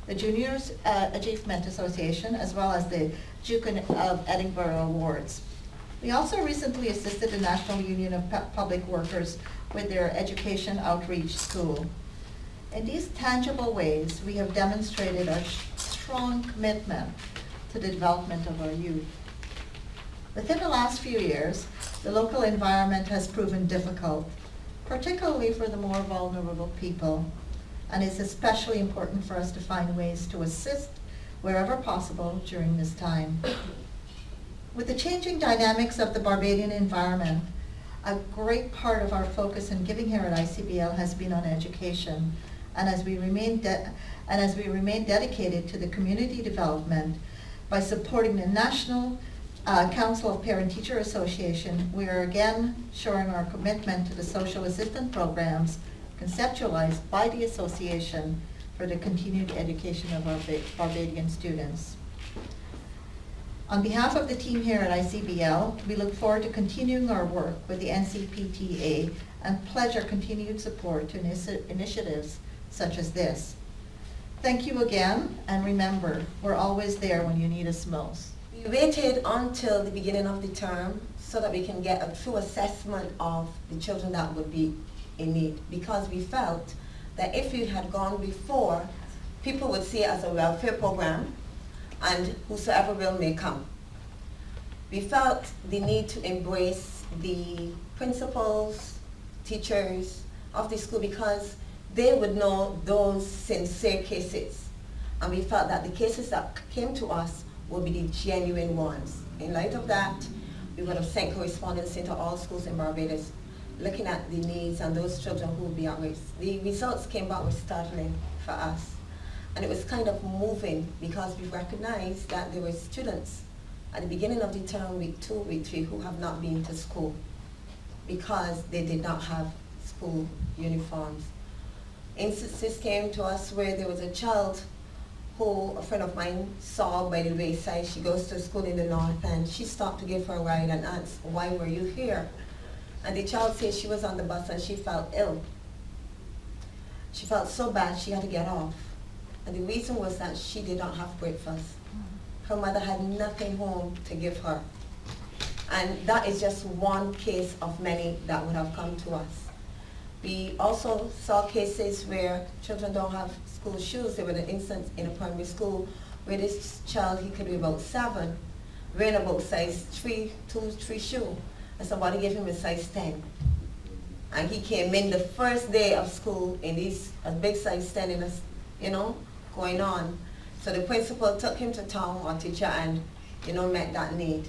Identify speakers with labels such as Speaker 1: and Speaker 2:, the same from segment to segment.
Speaker 1: the Juniors Achievement Association, as well as the Duke of Edinburgh Awards. We also recently assisted the National Union of Public Workers with their Education Outreach School. In these tangible ways, we have demonstrated our strong commitment to the development of our youth. Within the last few years, the local environment has proven difficult, particularly for the more vulnerable people, and it's especially important for us to find ways to assist wherever possible during this time. With the changing dynamics of the Barbadian environment, a great part of our focus in giving here at ICBL has been on education, and as we remain dedicated to the community development by supporting the National Council of Parent-Teacher Association, we are again showing our commitment to the social assistance programs conceptualized by the association for the continued education of our Barbadian students. On behalf of the team here at ICBL, we look forward to continuing our work with the NCPTA and pledge our continued support to initiatives such as this. Thank you again, and remember, we're always there when you need us most.
Speaker 2: We waited until the beginning of the term so that we can get a true assessment of the children that would be in need, because we felt that if we had gone before, people would see it as a welfare program and whosoever will may come. We felt the need to embrace the principals, teachers of the school, because they would know those sincere cases. And we felt that the cases that came to us would be the genuine ones. In light of that, we would have sent correspondence into all schools in Barbados, looking at the needs and those children who would be at risk. The results came back were startling for us. And it was kind of moving, because we recognized that there were students at the beginning of the term, week 2, week 3, who have not been to school because they did not have school uniforms. Instances came to us where there was a child who a friend of mine saw by the wayside. She goes to school in the north, and she stopped to give her a ride and asked, "Why were you here?" And the child said she was on the bus and she felt ill. She felt so bad she had to get off. And the reason was that she did not have breakfast. Her mother had nothing home to give her. And that is just one case of many that would have come to us. We also saw cases where children don't have school shoes. There was an instance in a primary school where this child, he could be about 7, wearing about size 3, 2, 3 shoe, and somebody gave him a size 10. And he came in the first day of school in these a big size 10 in a, going on. So the principal took him to town, or teacher, and met that need.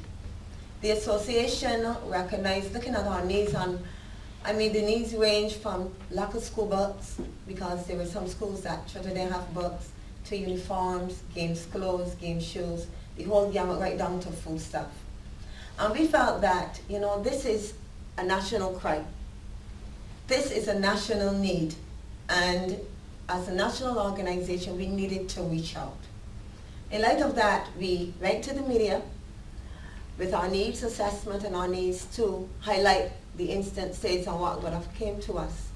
Speaker 2: The association recognized, looking at our needs, the needs range from lack of school books, because there were some schools that children didn't have books, to uniforms, games clothes, game shoes, the whole gamut right down to food stuff. And we felt that, this is a national cry. This is a national need. And as a national organization, we needed to reach out. In light of that, we went to the media with our needs assessment and our needs to highlight the instances and what would have came to us.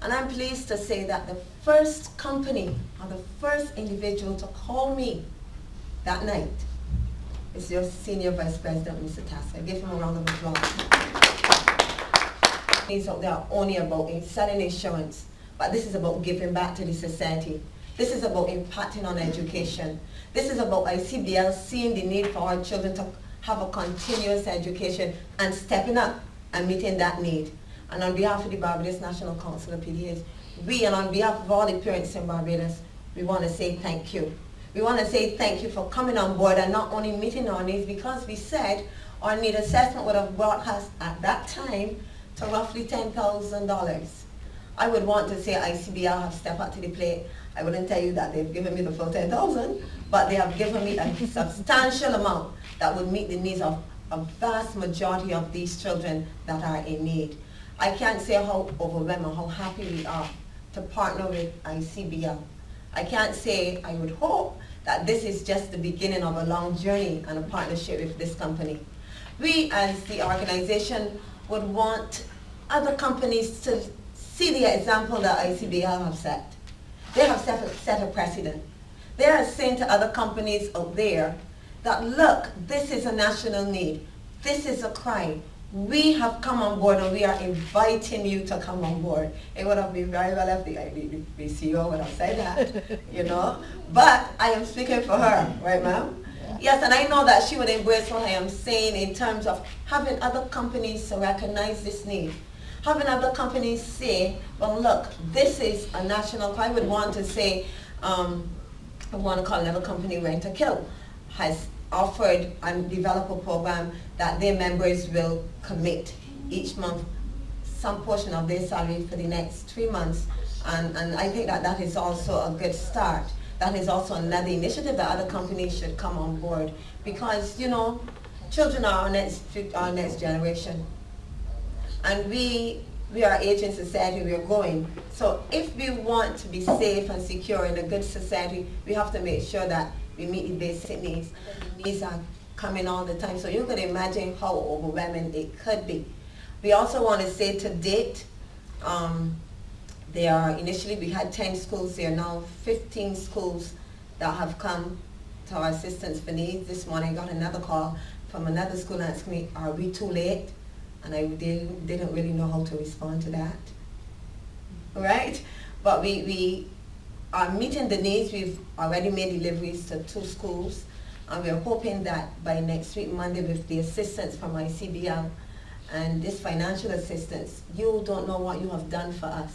Speaker 2: And I'm pleased to say that the first company or the first individual to call me that night is your Senior Vice President, Mr. Tasker. Give him a round of applause. These out there are only about selling insurance, but this is about giving back to the society. This is about impacting on education. This is about ICBL seeing the need for our children to have a continuous education and stepping up and meeting that need. And on behalf of the Barbados National Council of PTAs, and on behalf of all the parents in Barbados, we want to say thank you. We want to say thank you for coming on board and not only meeting our needs, because we said our need assessment would have brought us at that time to roughly $10,000. I would want to say ICBL have stepped up to the plate. I wouldn't tell you that they've given me the full 10,000, but they have given me a substantial amount that would meet the needs of a vast majority of these children that are in need. I can't say how overwhelmed or how happy we are to partner with ICBL. I can't say, I would hope that this is just the beginning of a long journey and a partnership with this company. We as the organization would want other companies to see the example that ICBL have set. They have set a precedent. They are saying to other companies out there that, look, this is a national need. This is a crime. We have come on board and we are inviting you to come on board. It would have been very well if the CEO would have said that, you know. But I am speaking for her, right, ma'am?
Speaker 1: Yeah.
Speaker 2: Yes, and I know that she would embrace what I am saying in terms of having other companies to recognize this need. Having other companies say, well, look, this is a national crime. I would want to say, I want to call another company Rent a Kill, has offered and developed a program that their members will commit each month some portion of their salary for the next 3 months. And I think that that is also a good start. That is also another initiative that other companies should come on board, because, you know, children are our next generation. And we are an aging society, we are growing. So if we want to be safe and secure in a good society, we have to make sure that we meet the basic needs. The needs are coming all the time, so you could imagine how overwhelming it could be. We also want to say to date, initially we had 10 schools, there are now 15 schools that have come to our assistance for needs. This morning I got another call from another school asking me, are we too late? And I didn't really know how to respond to that. Right? But we are meeting the needs. We've already made deliveries to 2 schools, and we're hoping that by next week, Monday, with the assistance from ICBL and this financial assistance, you don't know what you have done for us.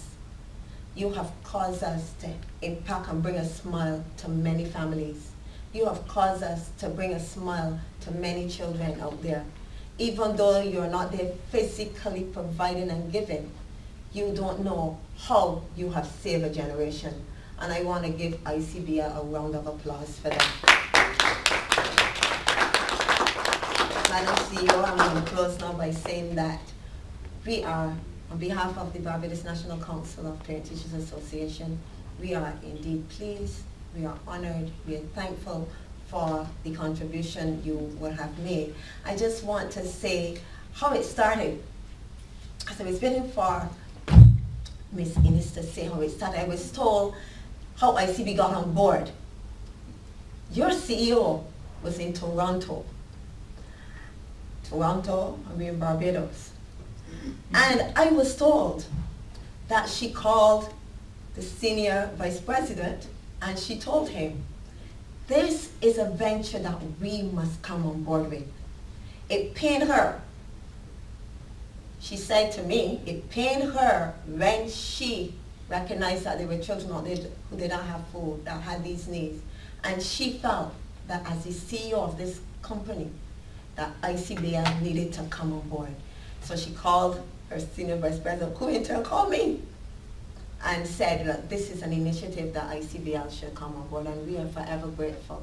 Speaker 2: You have caused us to impact and bring a smile to many families. You have caused us to bring a smile to many children out there. Even though you're not there physically providing and giving, you don't know how you have saved a generation. And I want to give ICBL a round of applause for that. Madam CEO, I'm going to close now by saying that we are, on behalf of the Barbados National Council of Parent Teachers Association, we are indeed pleased, we are honored, we are thankful for the contribution you would have made. I just want to say how it started. As I was waiting for Ms. Innes to say how it started, I was told how ICB got on board. Your CEO was in Toronto. I'm in Barbados. And I was told that she called the senior vice president and she told him, this is a venture that we must come on board with. It pained her. She said to me, it pained her when she recognized that there were children out there who did not have food, that had these needs. And she felt that as the CEO of this company, that ICBL needed to come on board. So she called her senior vice president, who in turn called me, and said that this is an initiative that ICBL should come on board, and we are forever grateful.